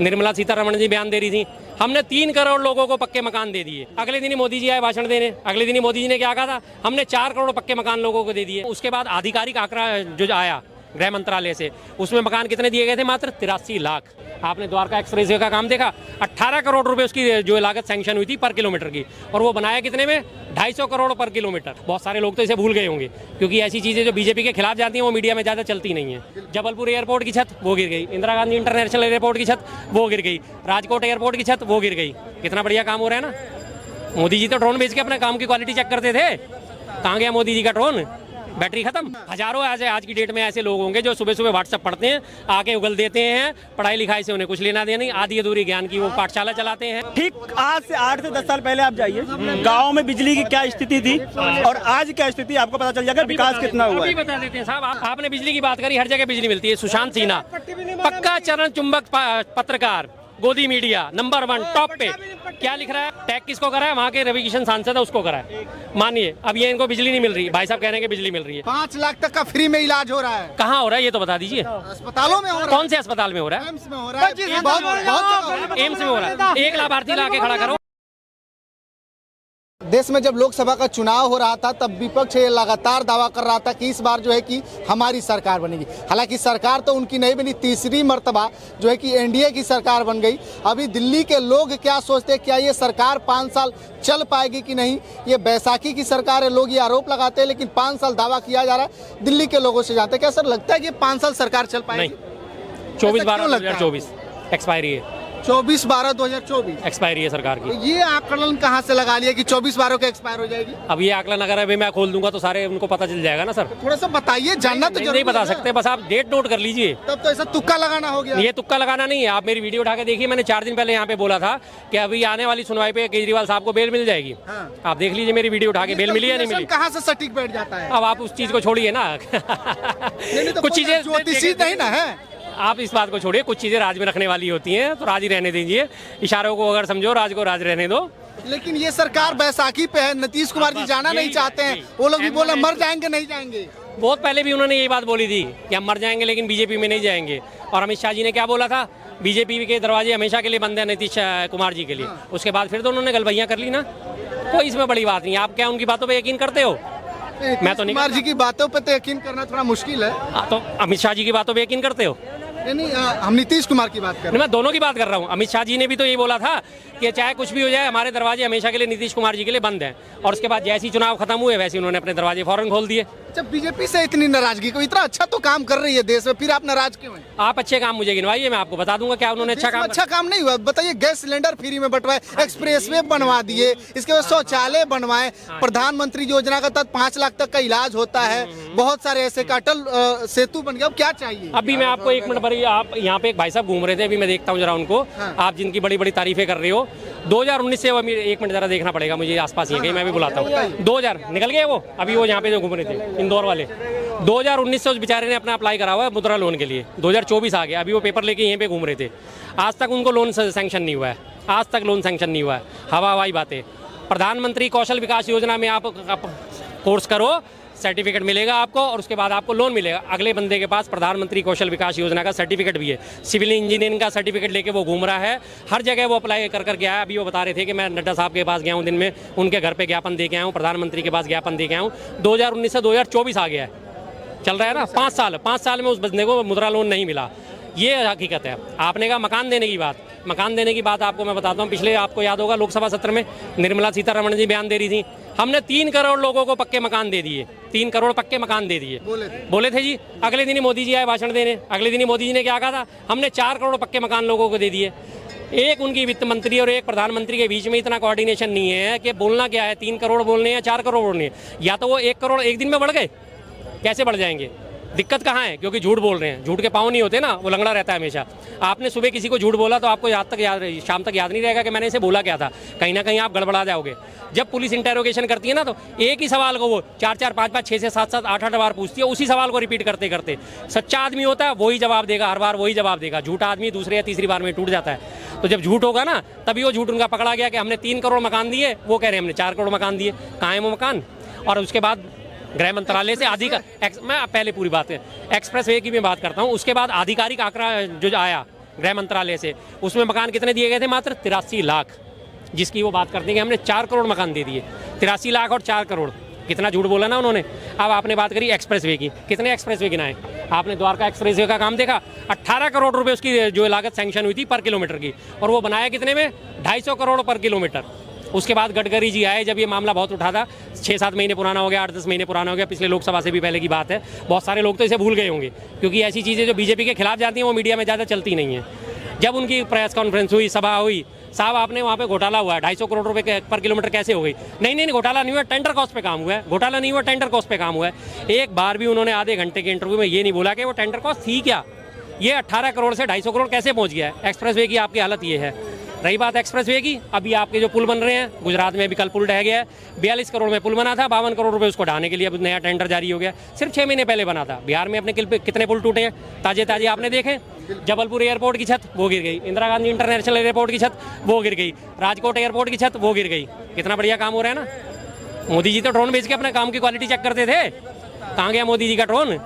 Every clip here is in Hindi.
निर्मला सीतारमण जी बयान दे रही थी, हमने 3 करोड़ लोगों को पक्के मकान दे दिए। अगले दिन ही मोदी जी आए भाषण देने, अगले दिन ही मोदी जी ने क्या कहा था, हमने 4 करोड़ पक्के मकान लोगों को दे दिए। उसके बाद आधिकारिक आंकड़ा जो आया गृह मंत्रालय से, उसमें मकान कितने दिए गए थे, मात्र 83 लाख। आपने द्वारका एक्सप्रेसवे का काम देखा, 18 करोड़ रुपए उसकी जो लागत सैंक्शन हुई थी पर किलोमीटर की, और वो बनाया कितने में, 250 करोड़ पर किलोमीटर। बहुत सारे लोग तो इसे भूल गए होंगे, क्योंकि ऐसी चीजें जो बीजेपी के खिलाफ जाती हैं वो मीडिया में ज्यादा चलती नहीं है। जबलपुर एयरपोर्ट की छत वो गिर गई, इंदिरा गांधी इंटरनेशनल एयरपोर्ट की छत वो गिर गई, राजकोट एयरपोर्ट की छत वो गिर गई। कितना बढ़िया काम हो रहा है ना। मोदी जी तो ड्रोन भेज के अपने काम की क्वालिटी चेक करते थे, कहाँ गया मोदी जी का ड्रोन, बैटरी खत्म। हजारों आज की डेट में ऐसे लोग होंगे जो सुबह सुबह व्हाट्सएप पढ़ते हैं, आके उगल देते हैं, पढ़ाई लिखाई से उन्हें कुछ लेना देना नहीं, आधी अधूरी ज्ञान की वो पाठशाला चलाते हैं। ठीक आज से 8 से 10 साल पहले आप जाइए, गाँव में बिजली की क्या स्थिति थी और आज क्या स्थिति, आपको पता चल जाएगा विकास कितना हुआ है। बता देते हैं साहब, आपने बिजली की बात करी, हर जगह बिजली मिलती है। सुशांत सिन्हा पक्का चरण चुंबक पत्रकार, गोदी मीडिया नंबर 1 टॉप पे। क्या लिख रहा है, टैग किसको करा है, वहाँ के रवि किशन सांसद है उसको करा है। मानिए अब ये इनको बिजली नहीं मिल रही, भाई साहब कह रहे हैं कि बिजली मिल रही है। 5 लाख तक का फ्री में इलाज हो रहा है। कहाँ हो रहा है ये तो बता दीजिए। अस्पतालों में हो रहा है। कौन से अस्पताल में हो रहा है? एम्स में हो रहा है। बहुत एम्स में हो रहा है। एक लाभार्थी ला के खड़ा करो। देश में जब लोकसभा का चुनाव हो रहा था तब विपक्ष ये लगातार दावा कर रहा था कि इस बार जो है कि हमारी सरकार बनेगी। हालांकि सरकार तो उनकी नहीं बनी, तीसरी मर्तबा जो है कि एनडीए की सरकार बन गई। अभी दिल्ली के लोग क्या सोचते हैं, क्या ये सरकार 5 साल चल पाएगी कि नहीं, ये बैसाखी की सरकार है, लोग ये आरोप लगाते हैं, लेकिन 5 साल दावा किया जा रहा है। दिल्ली के लोगों से जानते हैं, क्या सर लगता है कि 5 साल सरकार चल पाएगी? 24/12/2024 एक्सपायरी है। 24/12/2024 एक्सपायरी है सरकार की। ये आकलन कहाँ से लगा लिया कि 24/12 को एक्सपायर हो जाएगी? अब ये आकलन अगर अभी मैं खोल दूंगा तो सारे उनको पता चल जाएगा ना सर। थोड़ा सा बताइए, जानना तो जरूरी नहीं बता है ना। सकते, बस आप डेट नोट कर लीजिए। तब तो ऐसा तुक्का लगाना हो गया। ये तुक्का लगाना नहीं है, आप मेरी वीडियो उठा के देखिए। मैंने 4 दिन पहले यहाँ पे बोला था कि अभी आने वाली सुनवाई पे केजरीवाल साहब को बेल मिल जाएगी। आप देख लीजिए मेरी वीडियो उठा के, बेल मिली या नहीं मिली। कहाँ से सटीक बैठ जाता है? अब आप उस चीज को छोड़िए ना। कुछ चीजें ज्योतिषी नहीं ना है। आप इस बात को छोड़िए, कुछ चीजें राज में रखने वाली होती हैं तो राज ही रहने दीजिए। इशारों को अगर समझो, राज को राज रहने दो। लेकिन ये सरकार बैसाखी पे है, नीतीश कुमार जी जाना नहीं चाहते हैं। वो लोग भी बोले मर जाएंगे, नहीं जाएंगे। बहुत पहले भी उन्होंने यही बात बोली थी कि हम मर जाएंगे लेकिन बीजेपी में नहीं जाएंगे। और अमित शाह जी ने क्या बोला था, बीजेपी के दरवाजे हमेशा के लिए बंद है नीतीश कुमार जी के लिए। उसके बाद फिर तो उन्होंने गलबैयां कर ली ना, कोई इसमें बड़ी बात नहीं। आप क्या उनकी बातों पर यकीन करते हो? मैं तो नहीं। कुमार जी की बातों पे तो यकीन करना थोड़ा मुश्किल है। तो अमित शाह जी की बातों पे यकीन करते हो? नहीं, हम नीतीश कुमार की बात कर रहे हैं। मैं दोनों की बात कर रहा हूँ। अमित शाह जी ने भी तो ये बोला था कि चाहे कुछ भी हो जाए, हमारे दरवाजे हमेशा के लिए नीतीश कुमार जी के लिए बंद हैं। और उसके बाद जैसे ही चुनाव खत्म हुए वैसे उन्होंने अपने दरवाजे फौरन खोल दिए। जब बीजेपी से इतनी नाराजगी, को इतना अच्छा तो काम कर रही है देश में, फिर आप नाराज क्यों हैं? आप अच्छे काम मुझे गिनवाइए, मैं आपको बता दूंगा क्या उन्होंने अच्छा काम नहीं हुआ। बताइए, गैस सिलेंडर फ्री में बंटवाए, एक्सप्रेसवे बनवा दिए, इसके बाद शौचालय बनवाए, प्रधानमंत्री योजना का तहत 5 लाख तक का इलाज होता है, बहुत सारे ऐसे अटल सेतु बन गया। अब क्या चाहिए? अभी मैं आपको 1 मिनट पर, आप यहाँ पे एक भाई साहब घूम रहे थे, अभी मैं देखता हूँ जरा उनको। आप जिनकी बड़ी बड़ी तारीफें कर रहे हो, 2019 से 1 मिनट जरा देखना पड़ेगा मुझे, आसपास ही कहीं, मैं भी बुलाता हूँ। 2000 निकल गए वो, अभी वो यहाँ पे जो घूम रहे थे इंदौर वाले। 2019 से उस बेचारे ने अपना अप्लाई करा हुआ है मुद्रा लोन के लिए। 2024 आ गया, अभी वो पेपर लेके यहीं पे घूम रहे थे। आज तक उनको लोन सैंक्शन नहीं हुआ है, आज तक लोन सैंक्शन नहीं हुआ है। हवाई बातें। प्रधानमंत्री कौशल विकास योजना में आप कोर्स करो, सर्टिफिकेट मिलेगा आपको, और उसके बाद आपको लोन मिलेगा। अगले बंदे के पास प्रधानमंत्री कौशल विकास योजना का सर्टिफिकेट भी है, सिविल इंजीनियरिंग का सर्टिफिकेट लेके वो घूम रहा है, हर जगह वो अप्लाई कर गया है। अभी वो बता रहे थे कि मैं नड्डा साहब के पास गया हूँ, दिन में उनके घर पे ज्ञापन दे के आया हूँ, प्रधानमंत्री के पास ज्ञापन दे के आया हूँ। 2019 से 2024 आ गया है, चल रहा है ना। 5 साल में उस बंदे को मुद्रा लोन नहीं मिला। ये हकीकत है। आपने कहा मकान देने की बात, मकान देने की बात आपको मैं बताता हूँ। पिछले आपको याद होगा लोकसभा सत्र में निर्मला सीतारमण जी बयान दे रही थी, हमने 3 करोड़ लोगों को पक्के मकान दे दिए, 3 करोड़ पक्के मकान दे दिए बोले थे जी। अगले दिन ही मोदी जी आए भाषण देने, अगले दिन ही मोदी जी ने क्या कहा था, हमने 4 करोड़ पक्के मकान लोगों को दे दिए। एक उनकी वित्त मंत्री और एक प्रधानमंत्री के बीच में इतना कोऑर्डिनेशन नहीं है कि बोलना क्या है, 3 करोड़ बोलने या 4 करोड़ बोलने। या तो वो 1 करोड़ एक दिन में बढ़ गए, कैसे बढ़ जाएंगे? दिक्कत कहाँ है? क्योंकि झूठ बोल रहे हैं, झूठ के पाँव नहीं होते ना, वो लंगड़ा रहता है हमेशा। आपने सुबह किसी को झूठ बोला तो आपको शाम तक याद नहीं रहेगा कि मैंने इसे बोला क्या था, कहीं ना कहीं आप गड़बड़ा जाओगे। जब पुलिस इंटेरोगेशन करती है ना तो एक ही सवाल को वो 4-4, 5-5, 6-6, 7-7, 8-8 बार पूछती है, उसी सवाल को रिपीट करते करते। सच्चा आदमी होता है वही जवाब देगा, हर बार वही जवाब देगा। झूठा आदमी दूसरे या तीसरी बार में टूट जाता है। तो जब झूठ होगा ना तभी वो झूठ उनका पकड़ा गया कि हमने 3 करोड़ मकान दिए, वो कह रहे हैं हमने 4 करोड़ मकान दिए। कहाँ है वो मकान? और उसके बाद गृह मंत्रालय से मैं पहले पूरी बात है एक्सप्रेस वे की मैं बात करता हूँ। उसके बाद आधिकारिक आंकड़ा जो आया गृह मंत्रालय से, उसमें मकान कितने दिए गए थे? मात्र 83 लाख, जिसकी वो बात करते हैं कि हमने 4 करोड़ मकान दे दिए। 83 लाख और 4 करोड़, कितना झूठ बोला ना उन्होंने। अब आपने बात करी एक्सप्रेसवे की, कितने एक्सप्रेसवे गिनाए आपने? द्वारका एक्सप्रेसवे का काम देखा, 18 करोड़ रुपए उसकी जो लागत सैंक्शन हुई थी पर किलोमीटर की, और वो बनाया कितने में? 250 करोड़ पर किलोमीटर। उसके बाद गडकरी जी आए, जब ये मामला बहुत उठा था, 6-7 महीने पुराना हो गया, 8-10 महीने पुराना हो गया, पिछले लोकसभा से भी पहले की बात है। बहुत सारे लोग तो इसे भूल गए होंगे, क्योंकि ऐसी चीज़ें जो बीजेपी के खिलाफ जाती हैं वो मीडिया में ज़्यादा चलती नहीं है। जब उनकी प्रेस कॉन्फ्रेंस हुई, सभा हुई, साहब आपने वहाँ पे घोटाला हुआ है, 250 करोड़ रुपए पर किलोमीटर कैसे हो गई? नहीं, घोटाला नहीं हुआ, टेंडर कॉस्ट पे काम हुआ है। घोटाला नहीं हुआ, टेंडर कॉस्ट पे काम हुआ है। एक बार भी उन्होंने आधे घंटे के इंटरव्यू में ये नहीं बोला कि वो टेंडर कॉस्ट थी क्या। ये 18 करोड़ से 250 करोड़ कैसे पहुँच गया है? एक्सप्रेसवे की आपकी हालत ये है। रही बात एक्सप्रेसवे की, अभी आपके जो पुल बन रहे हैं, गुजरात में भी कल पुल ढह गया है। 42 करोड़ में पुल बना था, 52 करोड़ रुपए उसको ढाने के लिए अब नया टेंडर जारी हो गया। सिर्फ 6 महीने पहले बना था। बिहार में अपने कितने पुल टूटे हैं ताजे आपने देखे? जबलपुर एयरपोर्ट की छत वो गिर गई, इंदिरा गांधी इंटरनेशनल एयरपोर्ट की छत वो गिर गई, राजकोट एयरपोर्ट की छत वो गिर गई। कितना बढ़िया काम हो रहा है ना। मोदी जी तो ड्रोन भेज के अपने काम की क्वालिटी चेक करते थे। कहाँ गया मोदी जी का ड्रोन?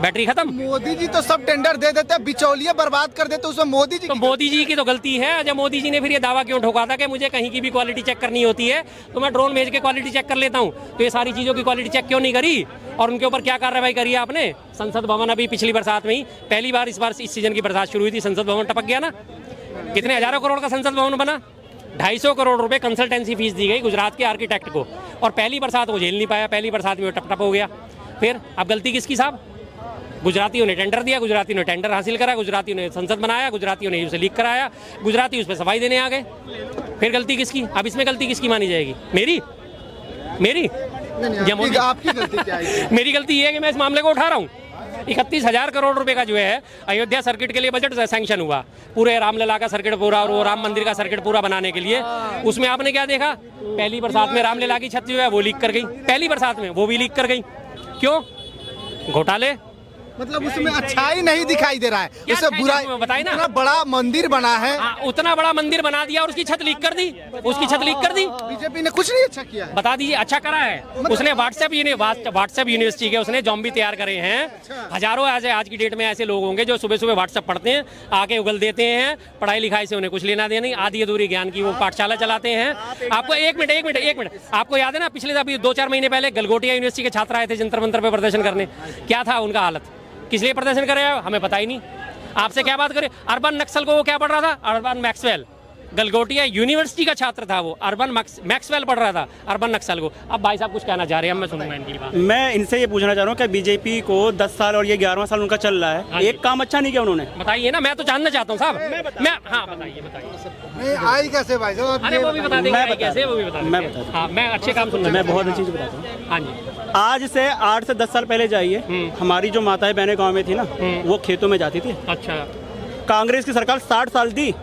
बैटरी खत्म। मोदी जी तो सब टेंडर दे देते, बिचौलिए बर्बाद कर देते, उसमें मोदी जी तो मोदी जी की तो गलती है। जब मोदी जी ने फिर ये दावा क्यों ठोका था कि मुझे कहीं की भी क्वालिटी चेक करनी होती है तो मैं ड्रोन भेज के क्वालिटी चेक कर लेता हूँ, तो ये सारी चीज़ों की क्वालिटी चेक क्यों नहीं करी? और उनके ऊपर क्या कार्रवाई करी आपने? संसद भवन अभी पिछली बरसात में ही, पहली बार इस सीजन की बरसात शुरू हुई थी, संसद भवन टपक गया ना। कितने हजारों करोड़ का संसद भवन बना, 250 करोड़ रुपए कंसल्टेंसी फीस दी गई गुजरात के आर्किटेक्ट को, और पहली बरसात वो झेल नहीं पाया, पहली बरसात में वो टप हो गया। फिर अब गलती किसकी साहब? गुजरातियों ने टेंडर दिया, गुजरातियों ने टेंडर हासिल करा, गुजरातियों ने संसद बनाया, गुजरातियों ने उसे लीक कराया, गुजराती उस पर सफाई देने आ गए। फिर गलती किसकी? अब इसमें गलती किसकी मानी जाएगी? मेरी आपकी गलती क्या है? मेरी गलती ये है कि मैं इस मामले को उठा रहा हूँ। 31,000 करोड़ रुपए का जो है अयोध्या सर्किट के लिए बजट सैंक्शन हुआ, पूरे रामलला का सर्किट पूरा और वो राम मंदिर का सर्किट पूरा बनाने के लिए। उसमें आपने क्या देखा? पहली बरसात में रामलला की छत जो है वो लीक कर गई, पहली बरसात में वो भी लीक कर गई। क्यों? घोटाले। मतलब उसमें अच्छाई नहीं दिखाई दे रहा है, उससे बुराई। बताइए ना, इतना बड़ा मंदिर बना है, उतना बड़ा मंदिर बना दिया और उसकी छत लीक कर दी, उसकी छत लीक कर दी। बीजेपी ने कुछ नहीं अच्छा किया है। बता दीजिए अच्छा करा है उसने। व्हाट्सएप यूनिवर्सिटी के उसने जॉम्बी तैयार करे हैं। हजारों आज की डेट में ऐसे लोग होंगे जो सुबह सुबह व्हाट्सएप पढ़ते हैं, आके उगल देते हैं, पढ़ाई लिखाई से उन्हें कुछ लेना देना नहीं, आधी अधूरी ज्ञान की वो पाठशाला चलाते हैं। आपको एक मिनट आपको याद है ना, पिछले अभी 2-4 महीने पहले गलगोटिया यूनिवर्सिटी के छात्र आए थे जंतर मंतर पे प्रदर्शन करने। क्या था उनका हालत? किस लिए प्रदर्शन करे हमें पता ही नहीं। आपसे क्या बात करें? अर्बन नक्सल को वो क्या पढ़ रहा था? अर्बन मैक्सवेल, गलगोटिया यूनिवर्सिटी का छात्र था वो, अर्बन मैक्सवेल पढ़ रहा था अर्बन नक्सल को। अब भाई साहब कुछ कहना चाह रहे हैं, मैं सुनूंगा इनकी बात। मैं इनसे ये पूछना चाह रहा हूँ कि बीजेपी को 10 साल और ये 11वां साल उनका चल रहा है, एक काम अच्छा नहीं किया उन्होंने? बताइए ना, मैं तो जानना चाहता हूँ साहब। मैं हाँ बताइए नहीं आई कैसे भाई साहब? अरे वो भी बता देंगे कैसे, वो भी बता देंगे। मैं बता दूं। हाँ, मैं अच्छे काम सुनना, मैं बहुत अच्छी चीज़ बताता हूँ। हाँ जी। आज से 8 से 10 साल पहले जाइए, हमारी जो माताएं बहनें गांव में थी ना, वो खेतों में जाती थी। अच्छा। कांग्रेस की सरकार 60 साल दी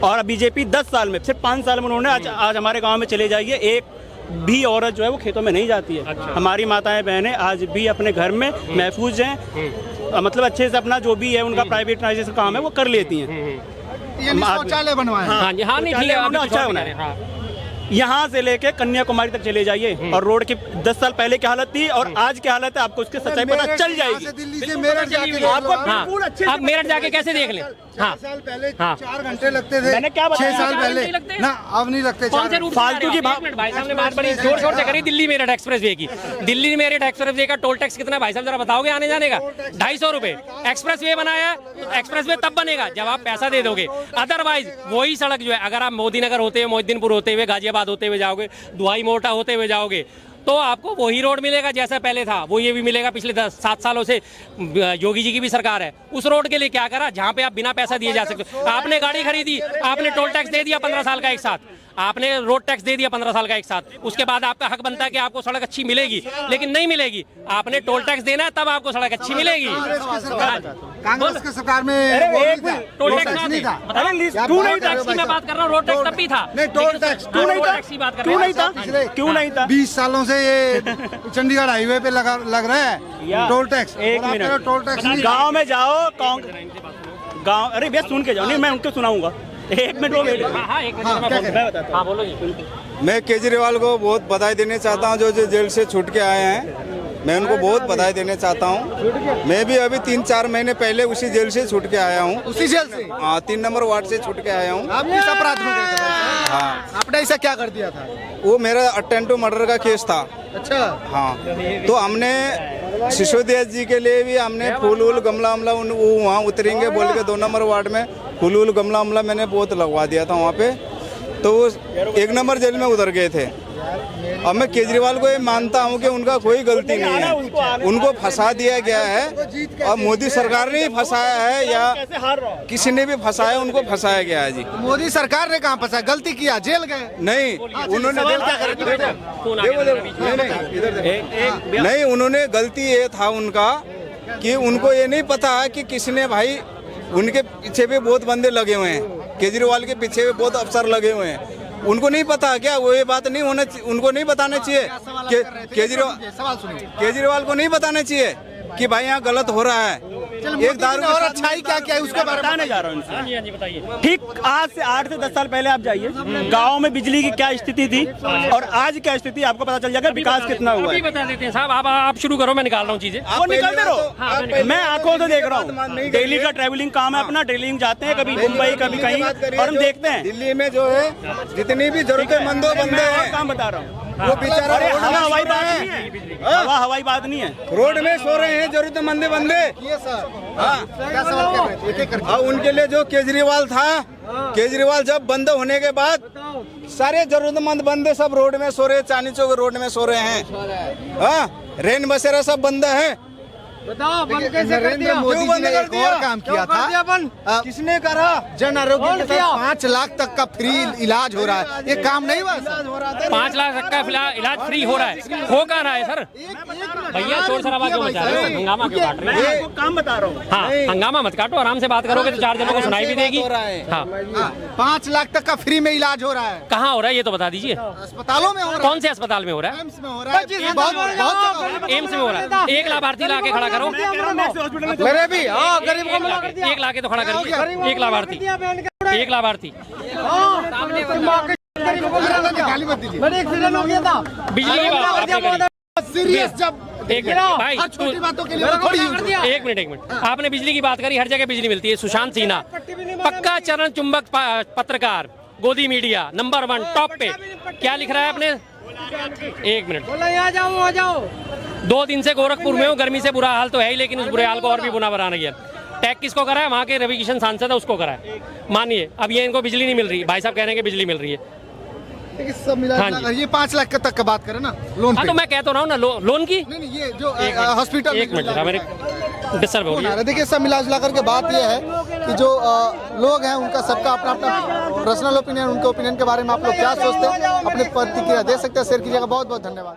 और बीजेपी 10 साल में, सिर्फ 5 साल में उन्होंने आज हमारे गांव में चले जाइए, एक भी औरत जो है वो खेतों में नहीं जाती है। अच्छा। हमारी माताएं बहनें आज भी अपने घर में महफूज हैं, मतलब अच्छे से अपना जो भी है उनका प्राइवेटाइजेशन काम है वो कर लेती हैं। शौचालय बनवाए। हाँ जी, हाँ नहीं ठीक है, अच्छा होना है। यहाँ से लेके कन्याकुमारी तक चले जाइए और रोड की 10 साल पहले की हालत थी और आज की हालत है, आपको उसके सच्चाई पता चल जाएगी। दिल्ली से मेरठ जाके आपको हाँ, बिल्कुल अच्छे से आप मेरठ जाके कैसे देख लें? हाँ, 4 साल पहले हाँ। 4 घंटे लगते थे। मैंने क्या बताया? 6 साल पहले ना, अब नहीं लगते। कौन से रूट फालतू की बात? भाई साहब ने बात बड़ी जोर शोर से करी दिल्ली मेरठ एक्सप्रेसवे की। दिल्ली मेरठ एक्सप्रेसवे का टोल टैक्स कितना भाई साहब जरा बताओगे आने जाने का? 250 रुपए। एक्सप्रेसवे बनाया, एक्सप्रेसवे तब बनेगा जब आप पैसा दे दोगे, अदरवाइज वही सड़क जो है, अगर आप मोदी नगर होते हुए, मोहिद्दीनपुर होते हुए, गाजियाबाद होते हुए जाओगे, दुआई मोटा होते हुए जाओगे, तो आपको वही रोड मिलेगा जैसा पहले था, वो ये भी मिलेगा। पिछले 7 सालों से योगी जी की भी सरकार है, उस रोड के लिए क्या करा जहां पे आप बिना पैसा दिए जा सकते हो। आपने गाड़ी खरीदी, आपने टोल टैक्स दे दिया 15 साल का एक साथ, आपने रोड टैक्स दे दिया 15 साल का एक साथ, उसके बाद आपका हक बनता है कि आपको सड़क अच्छी मिलेगी, लेकिन नहीं मिलेगी। आपने टोल टैक्स देना है तब आपको सड़क अच्छी मिलेगी। कांग्रेस की सरकार में टोल टैक्स नहीं था, क्यों नहीं था? मैं बात कर रहा हूँ, रोड टैक्स तब भी था। नहीं, टोल टैक्स क्यों नहीं था? क्यों नहीं था? क्यों नहीं था? 20 सालों से ये चंडीगढ़ हाईवे पे लग रहा है टोल टैक्स। एक मिनट, टोल टैक्स गाँव में जाओ, गाँव, अरे भैया सुन के जाओ, नहीं मैं उनको सुनाऊंगा। एक मिनट वो वेट। मैं बताता हूँ, बोलो जी। मैं केजरीवाल को बहुत बधाई देना चाहता हूँ जो जेल से छूट के आए हैं। मैं उनको बहुत बधाई देना चाहता हूँ। मैं भी अभी 3-4 महीने पहले उसी जेल से छूट के आया हूँ। उसी जेल से? हाँ, 3 नंबर वार्ड से छूट के आया हूँ। आप किस अपराध में गए थे? हाँ, आपने ऐसा क्या कर दिया था? वो मेरा अटेम्प्ट टू मर्डर का केस था। अच्छा। हाँ, तो हमने सिसोदिया जी के लिए भी हमने फूल वूल गमला वमला वो वहाँ उतरेंगे बोल के 2 नंबर वार्ड में फूल वूल गमला वमला मैंने बहुत लगवा दिया था वहाँ पे। तो वो 1 नंबर जेल में उतर गए थे। अब मैं केजरीवाल को ये मानता हूँ कि उनका कोई गलती नहीं है, उनको फंसा दिया गया है और मोदी सरकार ने ही फंसाया है या किसी ने भी फंसाया, उनको फंसाया गया है जी। मोदी सरकार ने कहाँ फंसा? गलती किया, जेल गए? नहीं, उन्होंने नहीं, उन्होंने गलती ये था उनका कि उनको ये नहीं पता है कि किसने भाई उनके पीछे भी बहुत बंदे लगे हुए हैं, केजरीवाल के पीछे भी बहुत अफसर लगे हुए हैं। उनको नहीं पता क्या? वो ये बात नहीं होना, उनको नहीं बताना चाहिए कि केजरीवाल को नहीं बताना चाहिए कि भाई यहाँ गलत हो रहा है। एक दारू और अच्छाई क्या क्या है उसके बारे में बताने जा रहा हूँ। ठीक आज से 8 से 10 साल पहले आप जाइए, गाँव में बिजली की क्या स्थिति थी और आज क्या स्थिति, आपको पता चल जाएगा विकास कितना हुआ है। बता देते हैं साहब, आप शुरू करो, मैं निकाल रहा हूँ चीजें। वो निकलते रहो, मैं आंखों से देख रहा हूँ। डेली का ट्रैवलिंग काम है अपना, डेली जाते हैं कभी मुंबई कभी कहीं और हम देखते हैं। दिल्ली में जो है जितनी भी जरूरतमंदों बंदे हैं, काम बता रहा हूँ, वो बेचारा हवा हवाई बात नहीं है, हवा हवाई बात नहीं है, रोड में सो रहे हैं जरूरतमंद बंदे। हाँ, क्या सवाल कर रहे थे? एक-एक करके। और उनके लिए जो केजरीवाल था, केजरीवाल जब बंद होने के बाद सारे जरूरतमंद बंदे सब रोड में सो रहे, चांदनी चौक रोड में सो रहे हैं। हाँ, रेन बसेरा सब बंद है। बताओ बंद कैसे कर नरेंद्र दिया? मोदी जी ने एक और काम किया था, किसने करा? जन आरोग्य के तहत 5 लाख तक का फ्री इलाज हो रहा है। ये काम नहीं हुआ? 5 लाख तक का फिलहाल इलाज फ्री हो रहा है, हो कहाँ रहा है सर? भैया शोर शराबा क्यों मचा रहे हो? हंगामा क्यों काट रहे मैं हो? आपको काम बता रहा हूँ। हाँ, हंगामा मत काटो, आराम से बात करोगे तो 4 जनों को सुनाई भी देगी। हाँ, 5 लाख तक का फ्री में इलाज हो रहा है। कहाँ हो रहा है ये तो बता दीजिए। अस्पतालों में हो रहा है, कौन से अस्पताल में हो रहा है? एम्स में हो रहा है, बहुत एम्स में हो रहा है। एक लाभार्थी ला के खड़ा करो, मेरे भी गरीब को मना कर दिया। एक ला के तो खड़ा करिए। एक लाभार्थी, एक लाभार्थी। गाली मत दीजिए। बड़े एक्सीडेंट हो गया था। बिजली की बात आपने करी। सीरियस जब एक मिनट भाई, हर छोटी बातों के लिए थोड़ी यूज होती है। एक मिनट आपने बिजली की बात करी, हर जगह बिजली मिलती है। सुशांत सिन्हा पक्का चरण चुंबक पत्रकार, गोदी मीडिया नंबर 1 टॉप पे, क्या लिख रहा है आपने? एक मिनट, बोला यहाँ जाओ आ जाओ। 2 दिन से गोरखपुर में हूँ, गर्मी से बुरा हाल तो है ही, लेकिन उस बुरे हाल को और भी बुरा बनाना गया। टैग किसको करा है? वहाँ के रवि किशन सांसद है, उसको करा है। मानिए अब ये इनको बिजली नहीं मिल रही, भाई साहब कह रहे हैं कि बिजली मिल रही है। देखिए, सब मिला हाँ जुला कर ये 5 लाख तक का बात करें ना, लोन हाँ पे। तो मैं कह तो रहा हूँ ना, लोन की। नहीं ये जो हॉस्पिटल एक मिनट मेरे डिस्टर्ब हो रही है। देखिए, सब मिला जुला करके बात यह है कि जो लोग हैं उनका सबका अपना अपना पर्सनल ओपिनियन, उनके ओपिनियन के बारे में आप लोग क्या सोचते हैं, अपनी प्रतिक्रिया दे सकते हैं, शेयर कीजिएगा। बहुत बहुत धन्यवाद।